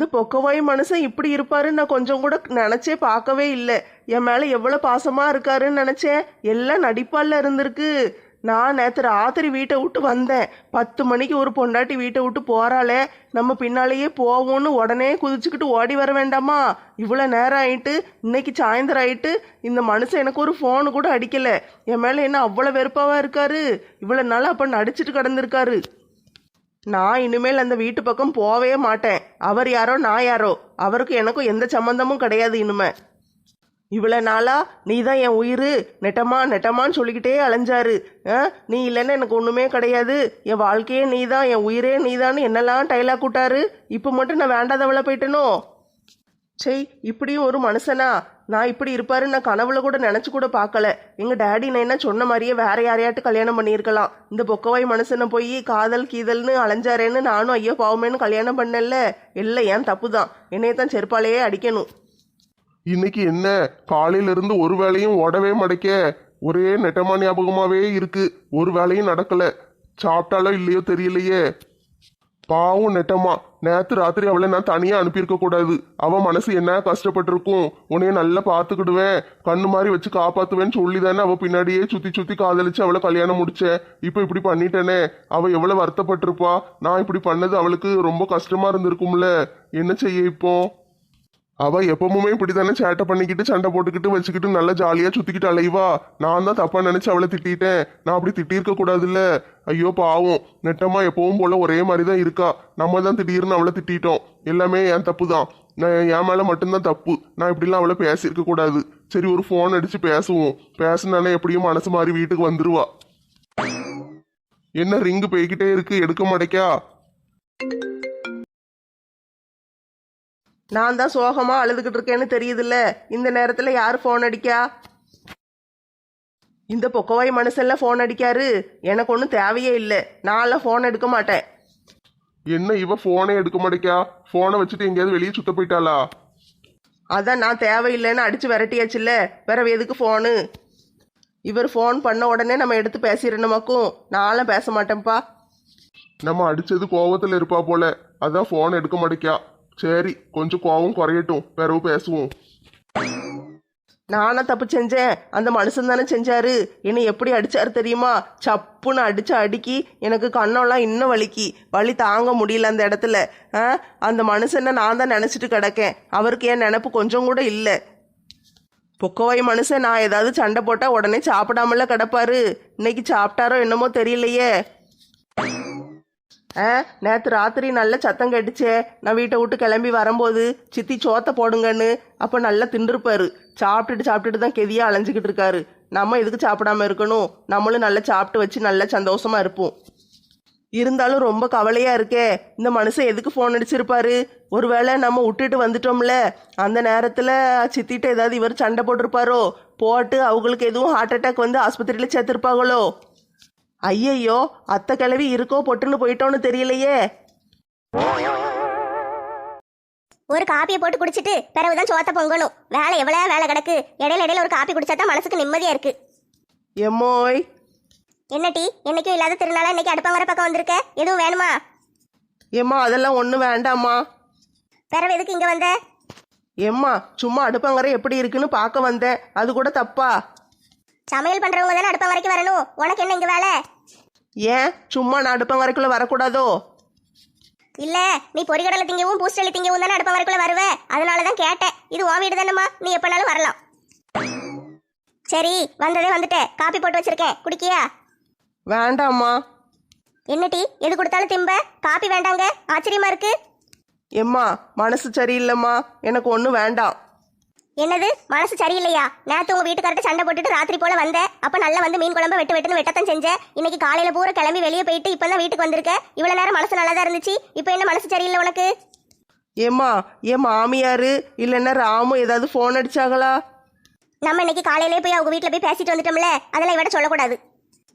அந்த பொக்கவாய் மனுஷன் இப்படி இருப்பாருன்னு நான் கொஞ்சம் கூட நினைச்சே பார்க்கவே இல்லை. என் மேல எவ்வளவு பாசமா இருக்காருன்னு நினைச்சேன். எல்லாம் நடிப்பால இருந்திருக்கு. நான் நேற்று ராத்திரி வீட்டை விட்டு வந்தேன். 10 மணிக்கு ஒரு பொண்டாட்டி வீட்டை விட்டு போறாளே, நம்ம பின்னாலேயே போவோம்னு உடனே குதிச்சுக்கிட்டு ஓடி வர வேண்டாமா? இவ்வளோ நேரம் ஆயிட்டு, இன்னைக்கு சாயந்தரம் ஆயிட்டு, இந்த மனுஷன் எனக்கு ஒரு ஃபோனு கூட அடிக்கல. என் மேலே என்ன அவ்வளோ வெறுப்பாவா இருக்காரு? இவ்வளோ நாள் அப்போ நடிச்சிட்டு கிடந்திருக்காரு. நான் இனிமேல் அந்த வீட்டு பக்கம் போவே மாட்டேன். அவர் யாரோ நான் யாரோ, அவருக்கு எனக்கும் எந்த சம்மந்தமும் கிடையாது இனிமே. இவ்வளோ நாளா நீ தான் என் உயிர், நெட்டமா நெட்டமான்னு சொல்லிக்கிட்டே அலைஞ்சாரு. நீ இல்லைன்னு எனக்கு ஒன்றுமே கிடையாது, என் வாழ்க்கையே நீ தான், என் உயிரே நீ தான்னு என்னெல்லாம் டைலாக் கூட்டாரு. இப்போ மட்டும் நான் வேண்டாதவளை போயிட்டனோ? சரி, இப்படியும் ஒரு மனுஷனா? நான் இப்படி இருப்பாருன்னு நான் கனவுல கூட நினச்சி கூட பார்க்கல. எங்கள் டேடி நான் என்ன சொன்ன மாதிரியே வேற யாரையாட்டு கல்யாணம் பண்ணியிருக்கலாம். இந்த பொக்கவாய் மனுஷனை போய் காதல் கீதல்னு அலைஞ்சாரேன்னு நானும் ஐயோ பாவமேன்னு கல்யாணம் பண்ணல. எல்லாம் ஏன் தப்பு தான். என்னைய தான் செருப்பாலேயே அடிக்கணும். இன்னைக்கு என்ன காலையில இருந்து ஒரு வேலையும் ஓடவே மடைக்க, ஒரே நெட்டமா ஞாபகமாவே இருக்கு. ஒரு வேலையும் நடக்கல. சாப்பிட்டாலோ இல்லையோ தெரியலையே. பாவம் நெட்டமா. நேற்று ராத்திரி அவளை நான் தனியா அனுப்பியிருக்க கூடாது. அவன் மனசு என்ன கஷ்டப்பட்டிருக்கும். உன்னைய நல்லா பார்த்துக்கிடுவேன், கண்ணு மாதிரி வச்சு காப்பாத்துவேன்னு சொல்லி தானே அவ பின்னாடியே சுத்தி சுத்தி காதலிச்சு அவளை கல்யாணம் முடிச்சேன். இப்போ இப்படி பண்ணிட்டேனே, அவ எவ்வளவு வருத்தப்பட்டிருப்பா. நான் இப்படி பண்ணது அவளுக்கு ரொம்ப கஷ்டமா இருந்திருக்கும்ல. என்ன செய்ய இப்போ? அவ எப்பவுமே இப்படித்தானே சேட்டை பண்ணிக்கிட்டு சண்டை போட்டுக்கிட்டு வச்சுக்கிட்டு நல்லா ஜாலியா சுத்திக்கிட்டு அலைவா. நான் தான் தப்பா நினைச்சு அவளை திட்டிட்டேன். நான் அப்படி திட்டிருக்க கூடாதுல்ல. ஐயோ பாவம் நெட்டமா எப்பவும் போல ஒரே மாதிரி தான் இருக்கா. நம்ம தான் திடீர்னு அவளை திட்டோம். எல்லாமே என் தப்பு தான். என் மேல மட்டும்தான் தப்பு. நான் இப்படிலாம் அவளை பேசியிருக்க கூடாது. சரி, ஒரு ஃபோன் அடிச்சு பேசுவோம். பேசினாலே எப்படியும் மனசு மாறி வீட்டுக்கு வந்துருவா. என்ன ரிங்கு போய்கிட்டே இருக்கு, எடுக்க மாட்டேக்கா? நான் தான் சோகமா அழுதுகிட்டு இருக்கேன்னு தெரியுதுல்ல. இந்த நேரத்துல யாரு ஃபோன் அடிக்கா? இந்த பொக்கவாய் மனுஷன்ல ஃபோன் அடிக்காரு. எனக்கு ஒன்றும் தேவையே இல்லை. நான்லாம் ஃபோன் எடுக்க மாட்டேன். என்ன இவ ஃபோனே எடுக்க மாட்டேக்கா? ஃபோனை வச்சுட்டு எங்கேயாவது வெளியே சுத்த போயிட்டாளா? அதான் நான் தேவையில்லைன்னு அடிச்சு விரட்டியாச்சுல்ல, வேற எதுக்கு ஃபோனு? இவர் ஃபோன் பண்ண உடனே நம்ம எடுத்து பேசிடணுமாக்கும். நான்லாம் பேச மாட்டேன்ப்பா. நம்ம அடிச்சது கோவத்துல இருப்பா போல, அதான் ஃபோன் எடுக்க மாட்டேக்கா. சரி, கொஞ்சம் கோவம் குறையட்டும், பிறகு பேசுவோம். நானா தப்பு செஞ்சேன்? அந்த மனுஷன் தானே செஞ்சாரு. என்னை எப்படி அடிச்சாரு தெரியுமா? சப்புன்னு அடிச்சு அடுக்கி எனக்கு கண்ணெல்லாம் இன்னும் வலி தாங்க முடியல அந்த இடத்துல. அந்த மனுஷனை நான் தான் நினைச்சிட்டு கிடக்கேன். அவருக்கு என் நினப்பு கொஞ்சம் கூட இல்லை. பொக்கவாய் மனுஷன் நான் ஏதாவது சண்டை போட்டா உடனே சாப்பிடாமல கிடப்பாரு. இன்னைக்கு சாப்பிட்டாரோ என்னமோ தெரியலையே. நேற்று ராத்திரி நல்ல சத்தம் கேட்டுச்சே. நான் வீட்டை விட்டு கிளம்பி வரும்போது சித்தி சோத்தை போடுங்கன்னு. அப்போ நல்லா தின்றுப்பாரு. சாப்பிட்டுட்டு தான் கெதியாக அலைஞ்சிக்கிட்டு இருக்காரு. நம்ம எதுக்கு சாப்பிடாம இருக்கணும்? நம்மளும் நல்லா சாப்பிட்டு வச்சு நல்லா சந்தோஷமா இருப்போம். இருந்தாலும் ரொம்ப கவலையா இருக்கே. இந்த மனுஷன் எதுக்கு ஃபோன் அடிச்சிருப்பாரு? ஒருவேளை நம்ம விட்டுட்டு வந்துட்டோம்ல, அந்த நேரத்தில் சித்திட்ட ஏதாவது இவர் சண்டை போட்டிருப்பாரோ? போட்டு அவங்களுக்கு எதுவும் ஹார்ட் அட்டாக் வந்து ஆஸ்பத்திரியில் சேர்த்துருப்பாங்களோ? ஐயையோ, அத்தை கிளவி இருக்கோ பொட்டுன்னு போயிட்டோன்னு தெரியலையே. ஒரு காப்பியை போட்டு குடிச்சிட்டு பிறகுதான் சோத்த பொங்கணும். வேலை எவ்வளவு வேலை கிடக்கு. இடையில ஒரு காப்பி குடிச்சா தான் மனசுக்கு நிம்மதியா இருக்கு. எம்மோய், என்ன டீ? என்னைக்கும் இல்லாத திருநாளா இன்னைக்கு அடுப்பாங்கிற பக்கம் வந்திருக்க. எதுவும் வேணுமா? ஏம்மா அதெல்லாம் ஒன்றும் வேண்டாம்மா. பிறகு எதுக்கு இங்க வந்த? ஏம்மா சும்மா அடுப்பங்கரை எப்படி இருக்குன்னு பார்க்க வந்தேன். அது கூட தப்பா? சமையல் பண்றவங்க தானே அடுப்பங்கரைக்கு வரணும். உனக்கு என்ன இங்க வேலை? ஏன் சும்மா நான் அடுப்பங்கரைக்குள்ள வரக்கூடாதோ? இல்ல, நீ பொரிகடலை திங்கவும் பூஸ்டலி திங்கவும் தானே அடுப்பங்கரைக்குள்ள வருவ. அதனாலதான் கேட்டேன். இது உன் வீடு தானேம்மா, நீ எப்பனாலும் வரலாம். சரி, வந்ததே வந்துட்டேன். காப்பி போட்டு வச்சிருக்கேன், குடிக்கியா? வேண்டாம்மா. என்ன டீ? எது கொடுத்தாலும் திம்ப. காப்பி வேண்டாங்க? ஆச்சரியமா இருக்கு. எம்மா மனசு சரியில்லைம்மா, எனக்கு ஒன்றும் வேண்டாம். என்னது மனசு சரியில்லையா? நேற்று உங்க வீட்டுக்கார்ட்ட சண்டை போட்டுட்டு ராத்திரி போல வந்த. அப்ப நல்லா வந்து மீன் குழம்பு வெட்டுன்னு வெட்டத்தான் செஞ்சேன். இன்னைக்கு காலையில பூரா கிளம்பி வெளியே போயிட்டு இப்பதான் வீட்டுக்கு வந்திருக்க. இவ்வளவு நேரம் மனசு நல்லா தான் இருந்துச்சு. இப்ப என்ன மனசு சரியில்லை உனக்கு? ஏம்மா என் மாமியாரு இல்லைன்னா ராமு ஏதாவது ஃபோன் அடிச்சாங்களா? நம்ம இன்னைக்கு காலையிலே போய் அவங்க வீட்டுல போய் பேசிட்டு வந்துட்டோம்ல, அதெல்லாம் இவட சொல்லக்கூடாது.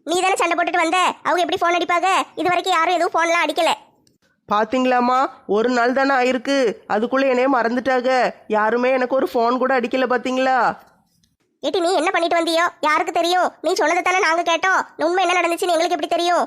நீ தானே சண்டை போட்டுட்டு வந்த. அவங்க எப்படி ஃபோன் அடிப்பாங்க? இது வரைக்கும் யாரும் எதுவும் ஃபோன்லாம் அடிக்கல. பாத்தீங்களாம்மா, ஒரு நாள் தானே ஆயிருக்கு. அதுக்குள்ள என்னைய மறந்துட்டாங்க. யாருமே எனக்கு ஒரு ஃபோன் கூட அடிக்கல. பாத்தீங்களா? ஏட்டி நீ என்ன பண்ணிட்டு வந்தியோ யாருக்கு தெரியும்? நீ சொன்னதை தானே நாங்க கேட்டோம். உண்மை என்ன நடந்துச்சுன்னு எங்களுக்கு எப்படி தெரியும்?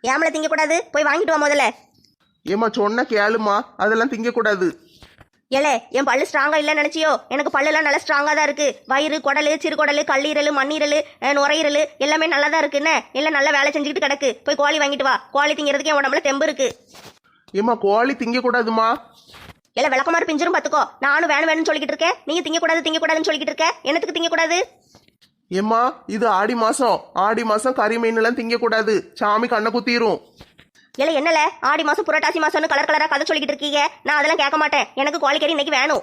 ஏமல திங்கக்கூடாது, போய் வாங்கிட்டு வா முதல்ல. ஏம்மா சொன்ன கேளுமா, அதெல்லாம் திங்கக்கூடாது. ஏலே, என் பல்லு ஸ்ட்ராங்கா இல்லைன்னு நினைச்சியோ? எனக்கு பல்லுலாம் நல்லா ஸ்ட்ராங்கா தான் இருக்கு. வயிறு, குடலு, சிறுகுடலு, கல்லீரல், மண்ணீரல், நுரையீரல் எல்லாமே நல்லா தான் இருக்குன்னு எல்லாம் நல்லா வேலை செஞ்சுக்கிட்டு கிடக்கு. போய் கோழி வாங்கிட்டு வா. கோழி திங்கிறதுக்கு என் உடம்புல தெம்பு இருக்கு. ஏம்மா கோழி திங்கக்கூடாதுமா. இல்ல விளக்கமாறு பிஞ்சிரும் பாத்துக்கோ. நானும் வேணும்னு சொல்லிக்கிட்டு இருக்கேன், நீங்க திங்கக்கூடாதுன்னு சொல்லிக்கிட்டு இருக்க. என்னத்துக்கு திங்கக்கூடாது? ஏம்மா இது ஆடி மாசம், ஆடி மாசம் கறி மீன்லாம் திங்கக்கூடாது, சாமி கண்ணை குத்திரும். இல்ல என்னல ஆடி மாசம் புரட்டாசி மாசம்னு கலர் கலரா கதை சொல்லிக்கிட்டு இருக்கீங்க. நான் அதெல்லாம் கேட்க மாட்டேன். எனக்கு கோழிக்கறி இன்னைக்கு வேணும்.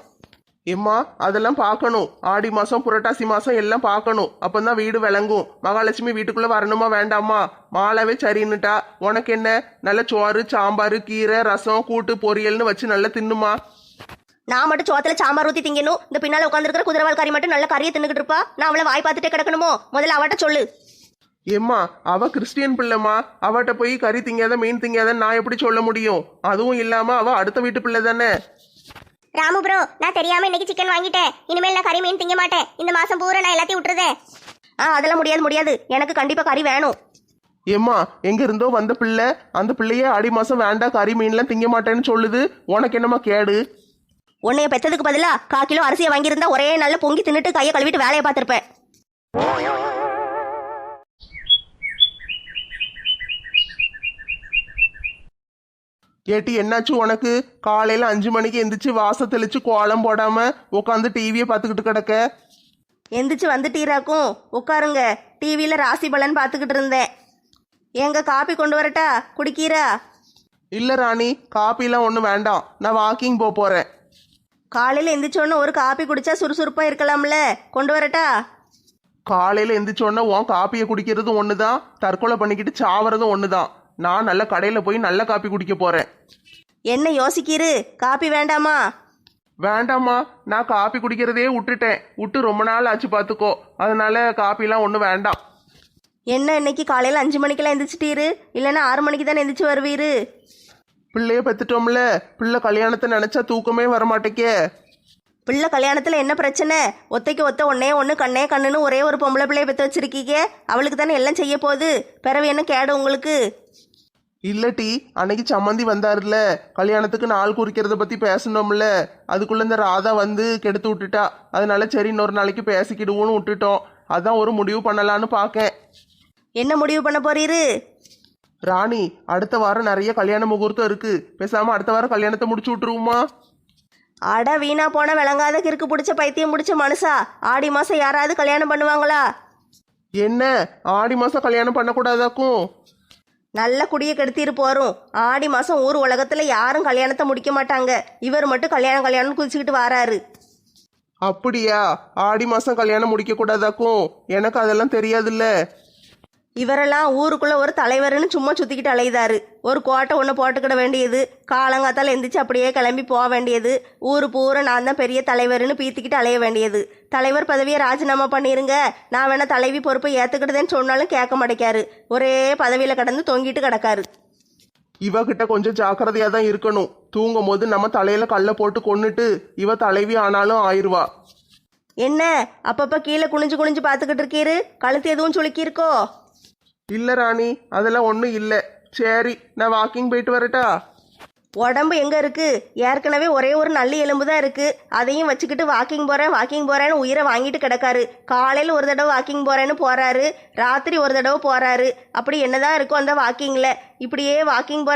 ஏம்மா அதெல்லாம் பார்க்கணும், ஆடி மாசம் புரட்டாசி மாசம் எல்லாம் பார்க்கணும், அப்பந்தான் வீடு விளங்கும். மகாலட்சுமி வீட்டுக்குள்ள வரணுமா வேண்டாமா? மாலாவே சரின்னுட்டா. உனக்கு என்ன, நல்ல சோறு சாம்பார் கீரை ரசம் கூட்டு பொரியல்னு வச்சு நல்லா தின்னுமா. நான் மட்டும் சோத்துல சாம்பார் ஊத்தி திங்கணும், இந்த பின்னால உட்காந்துருக்கிற குதிரவால்காரி மட்டும் நல்ல கறியை தின்னுக்கிட்டு இருப்பா. நான் அவளை வாய் பார்த்துட்டே கிடக்கணுமோ? முதல்ல அவட்ட சொல்லு. ஏம்மா அவ கிறிஸ்டியன் பிள்ளைமா, அவட்ட போய் கறி திங்காத மீன் திங்காதன்னு நான் எப்படி சொல்ல முடியும்? அதுவும் இல்லாம அவ அடுத்த வீட்டு பிள்ளை தானே. ராமு ப்ரோ, நான் தெரியாம இன்னைக்கு சிக்கன் வாங்கிட்டேன். இனிமேல் நான் கறி மீன் திங்க மாட்டேன். இந்த மாசம் பூரா நான் எல்லாத்தையும் விட்டுறதேன். அதெல்லாம் முடியாது. எனக்கு கண்டிப்பா கறி வேணும். ஏம்மா எங்க இருந்தோ வந்த பிள்ளை, அந்த பிள்ளையே ஆடி மாசம் வேண்டாம் கறி மீன்லாம் திங்க மாட்டேன்னு சொல்லுது. உனக்கு என்னம்மா கேடு? உன்னைய பெத்ததுக்கு பதிலா 1/4 கிலோ அரிசியை வாங்கியிருந்தா ஒரே நல்ல பொங்கி தின்னுட்டு கையை கழுவிட்டு வேலையை பார்த்திருப்பேன். ஏட்டி என்னாச்சு உனக்கு? காலையில 5 மணிக்கு எந்திரிச்சு வாச தெளிச்சு கோலம் போடாம உட்காந்து டிவியை பார்த்துக்கிட்டு கிடக்க. எந்திரிச்சு வந்துட்டீராக்கும். உட்காருங்க. டிவியில ராசி பலன் பார்த்துக்கிட்டு இருந்தேன். எங்க காப்பி கொண்டு வரட்டா? குடிக்கீரா? இல்ல ராணி, காப்பிலாம் ஒன்றும் வேண்டாம், நான் வாக்கிங் போறேன். காலையில எந்திரிச்சோன்னு ஒரு காப்பி குடிச்சா சுறுசுறுப்பா இருக்கலாம்ல. கொண்டு வரட்டா? காலையில எந்திரிச்சோன்னா உன் காப்பியை குடிக்கிறதும் ஒண்ணுதான், தற்கொலை பண்ணிக்கிட்டு சாவறதும் ஒண்ணுதான். நான் நல்ல கடையில போய் நல்ல காப்பி குடிக்க போறேன். என்ன யோசிக்கிறீரு? காப்பி வேண்டாமா? வேண்டாம்மா, நான் காப்பி குடிக்கிறதே விட்டு ரொம்ப நாள் ஆச்சு பார்த்துக்கோ. அதனால காப்பிலாம் ஒன்றும் வேண்டாம். என்ன இன்னைக்கு காலையில 5 மணிக்கெல்லாம் எந்திரிச்சிட்டீரு? இல்லைன்னா 6 மணிக்கு தானே எந்திரிச்சு வருவீரு? பிள்ளைய பெத்துட்டோம்ல, பிள்ளை கல்யாணத்தை நினைச்சா தூக்கமே வரமாட்டேக்கே. பிள்ளை கல்யாணத்துல என்ன பிரச்சனை? ஒத்தைக்கு ஒத்த ஒன்னே ஒன்று கண்ணே கண்ணுன்னு ஒரே ஒரு பொம்பளை பிள்ளைய பெற்று வச்சிருக்கீங்க. அவளுக்கு தானே எல்லாம் செய்ய போகுது. பிறவு என்ன கேடு உங்களுக்கு? இல்லட்டி அன்னைக்கு சம்மந்தி வந்தாருல, கல்யாணத்துக்கு நாள் குறிக்கிறத பத்தி பேசணும்ல, அதுக்குள்ள இந்த ராதா வந்து கெடுத்து விட்டுட்டா. அதனால சரி இன்னொரு நாளைக்கு பேசிக்கிடுவோன்னு விட்டுட்டோம். அதான் ஒரு முடிவு பண்ணலான்னு பார்க்கேன். என்ன முடிவு பண்ண போறீரு? ராணி, அடுத்த வாரம் நிறைய கல்யாண முகூர்த்தம் இருக்கு, பேசாம அடுத்த வாரம் கல்யாணத்தை முடிச்சு விட்டுருவோமா? அட வீணா போன விளங்காத கிறுக்கு பிடிச்ச பைத்தியம் பிடிச்ச மனுஷா, ஆடி மாசம் யாராவது கல்யாணம் பண்ணுவாங்களா? என்ன ஆடி மாசம் கல்யாணம் பண்ணக்கூடாதாக்கும்? நல்ல குடியை கெடுத்திட்டு போறோம். ஆடி மாசம் ஊர் உலகத்துல யாரும் கல்யாணத்தை முடிக்க மாட்டாங்க. இவர் மட்டும் கல்யாணம் குதிச்சுக்கிட்டு வாராரு. அப்படியா? ஆடி மாசம் கல்யாணம் முடிக்க கூடாதாக்கும்? எனக்கு அதெல்லாம் தெரியாதுல்ல. இவரெல்லாம் ஊருக்குள்ள ஒரு தலைவர்னு சும்மா சுத்திக்கிட்டு அலையுதாரு. ஒரு கோட்டை ஒன்று போட்டுக்கிட வேண்டியது, காலங்காத்தால எந்திரிச்சு அப்படியே கிளம்பி போக வேண்டியது, ஊரு பூரா நான் தான் பெரிய தலைவர்னு பீத்திக்கிட்டு அலைய வேண்டியது. தலைவர் பதவியை ராஜினாமா பண்ணிருங்க, நான் வேணா தலைவி பொறுப்பை ஏத்துக்கிட்டதேன்னு சொன்னாலும் கேட்க மாட்டேக்காரு. ஒரே பதவியில கடந்து தொங்கிட்டு கிடக்காரு. இவகிட்ட கொஞ்சம் ஜாக்கிரதையா தான் இருக்கணும். தூங்கும் போது நம்ம தலையில கல்லை போட்டு கொன்னுட்டு இவ தலைவி ஆனாலும் ஆயிருவா. என்ன அப்பப்ப கீழே குனிஞ்சு குனிஞ்சு பார்த்துக்கிட்டு இருக்கீரு? கழுத்து எதுவும் சுளுக்கியிருக்கோ? இல்ல ராணி, அதெல்லாம் ஒன்றும் இல்லை. சரி நான் வாக்கிங் போயிட்டு வரட்டா? உடம்பு எங்க இருக்கு? ஏற்கனவே ஒரே ஒரு நல்லி எலும்பு தான் இருக்கு. அதையும் வச்சுக்கிட்டு வாக்கிங் போறேன்னு உயிரை வாங்கிட்டு கிடக்காரு. காலையில் ஒரு தடவை வாக்கிங் போறேன்னு போறாரு, ராத்திரி ஒரு தடவை போறாரு. அப்படி என்னதான் இருக்கும் அந்த வாக்கிங்ல? இப்படியே வாக்கிங்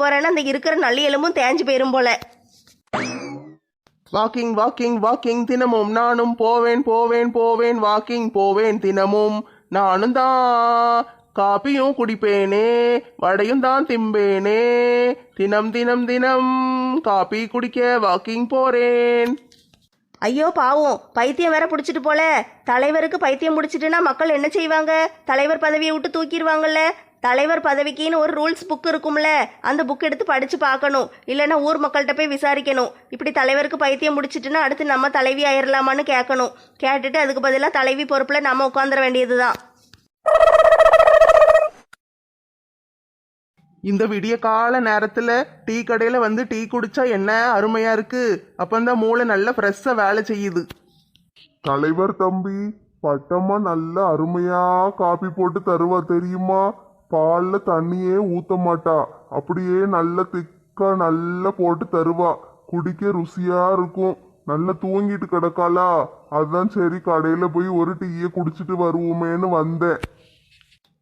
போறேன்னு அந்த இருக்கிற நல்லி எலும்பும் தேஞ்சு போயிரும் போல. வாக்கிங் வாக்கிங் வாக்கிங் தினமும் நானும் போவேன் வாக்கிங் போவேன் தினமும். நானும் தான் காப்பியும் குடிப்பேனே, வடையும் தான் திம்பேனே, தினம் தினம் தினம் காப்பி குடிக்க வாக்கிங் போறேன். ஐயோ பாவம், பைத்தியம் வேற பிடிச்சிட்டு போல. தலைவருக்கு பைத்தியம் பிடிச்சிட்டுனா மக்கள் என்ன செய்வாங்க? தலைவர் பதவியை விட்டு தூக்கிடுவாங்கல்ல. தலைவர் பதவிக்குன்னு ஒரு ரூல்ஸ் புக் இருக்கும்ல, அந்த புக் எடுத்து படிச்சு பார்க்கணும். இல்லைன்னா ஊர் மக்கள்கிட்ட போய் விசாரிக்கணும். இப்படி தலைவருக்கு பைத்தியம் முடிச்சிட்டுன்னா அடுத்து நம்ம தலைவி ஆயிரலாமான்னு கேட்கணும். கேட்டுட்டு அதுக்கு பதிலாக தலைவி பொறுப்புல நம்ம உட்காந்துட வேண்டியதுதான். இந்த விடிய கால நேரத்துல டீ கடையில வந்து டீ குடிச்சா என்ன அருமையா இருக்கு. அப்பந்தான் மூளை நல்ல ஃப்ரெஷ்ஷா வேலை செய்யுது. தலைவர் தம்பி பட்டம்மா நல்ல அருமையா காப்பி போட்டு தருவா தெரியுமா? பால்ல தண்ணியே ஊத்த மாட்டா, அப்படியே நல்ல திக்கா நல்லா போட்டு தருவா. குடிக்க ருசியா இருக்கும். நல்லா தூங்கிட்டு கிடக்காளா, அதான் சரி கடையில போய் ஒரு டீயை குடிச்சிட்டு வருவோமேன்னு வந்தேன்.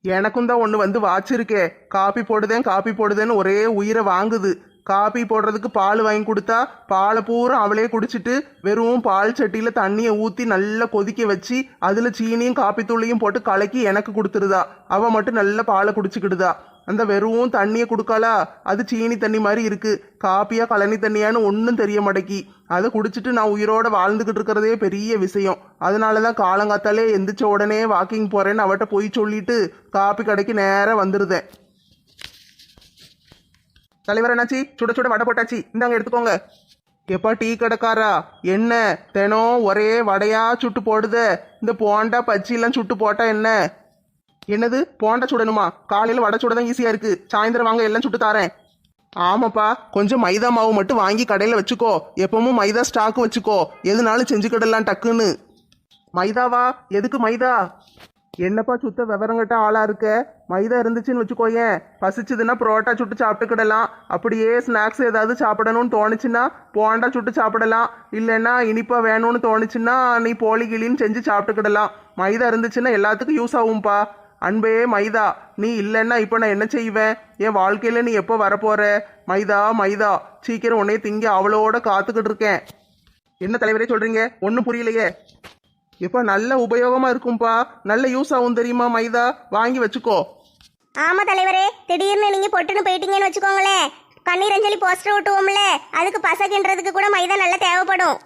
எனக்கும் தான் ஒன்று வந்து வாச்சிருக்கே, காப்பி போடுதேன்னு ஒரே உயிரை வாங்குது. காப்பி போடுறதுக்கு பால் வாங்கி கொடுத்தா பாலை பூரா அவளே குடிச்சிட்டு வெறும் பால் சட்டியில் தண்ணியை ஊற்றி நல்லா கொதிக்க வச்சு அதில் சீனியும் காப்பி தூளையும் போட்டு கலக்கி எனக்கு கொடுத்துருதா. அவள் மட்டும் நல்ல பாலை குடிச்சுக்கிடுதா. அந்த வெறும் தண்ணியை கொடுக்காளா, அது சீனி தண்ணி மாதிரி இருக்கு. காப்பியா கழனி தண்ணியான்னு ஒன்றும் தெரிய மாட்டேக்கி. அதை குடிச்சிட்டு நான் உயிரோட வாழ்ந்துக்கிட்டு இருக்கிறதே பெரிய விஷயம். அதனால தான் காலங்காத்தாலே எந்திரிச்ச உடனே வாக்கிங் போறேன்னு அவட்ட போய் சொல்லிட்டு காப்பி கடைக்கு நேராக வந்துருதேன். தலைவர் என்னாச்சி? சுட சுட வடை போட்டாச்சு, இந்தாங்க எடுத்துக்கோங்க. எப்பா டீ கடைக்காரா, என்ன தினம் ஒரே வடையா சுட்டு போடுத? இந்த போண்டா பச்சிலாம் சுட்டு போட்டா என்ன? என்னது போண்டா சுடணுமா? காலையில் வடை சுட தான் ஈஸியாக இருக்குது, சாயந்தரம் வாங்க எல்லாம் சுட்டு தாரேன். ஆமாப்பா, கொஞ்சம் மைதா மாவு மட்டும் வாங்கி கடையில் வச்சுக்கோ. எப்பவும் மைதா ஸ்டாக்கு வச்சுக்கோ, எதுனாலும் செஞ்சுக்கிடலாம் டக்குன்னு. மைதாவா? எதுக்கு மைதா? என்னப்பா சுத்த விவரங்கட்ட ஆளா இருக்க? மைதா இருந்துச்சுன்னு வச்சுக்கோயேன், பசிச்சுதுன்னா புரோட்டா சுட்டு சாப்பிட்டுக்கிடலாம். அப்படியே ஸ்நாக்ஸ் ஏதாவது சாப்பிடணும்னு தோணுச்சுன்னா போண்டா சுட்டு சாப்பிடலாம். இல்லைன்னா இனிப்பா வேணும்னு தோணுச்சுன்னா நீ போலி கிளின்னு செஞ்சு சாப்பிட்டுக்கிடலாம். மைதா இருந்துச்சுன்னா எல்லாத்துக்கும் யூஸ் ஆகும்பா. அன்பே மைதா, நீ இல்லைன்னா இப்போ நான் என்ன செய்வேன்? என் வாழ்க்கையில் நீ எப்போ வரப்போற? மைதா மைதா, சீக்கிரம் உன்னைய திங்க அவளோட காத்துக்கிட்டு இருக்கேன். என்ன தலைவரே சொல்றீங்க? ஒன்றும் புரியலையே. இப்போ நல்ல உபயோகமாக இருக்கும்பா, நல்ல யூஸ் ஆகும் தெரியுமா? மைதா வாங்கி வச்சுக்கோ. ஆமா தலைவரே, திடீர்னு நீங்க பொட்டுன்னு போயிட்டீங்கன்னு வச்சுக்கோங்களேன், கண்ணீர் அஞ்சலி போஸ்டர் ஓட்டுவோம்ல, அதுக்கு பசகின்றதுக்கு கூட மைதா நல்லா தேவைப்படும்.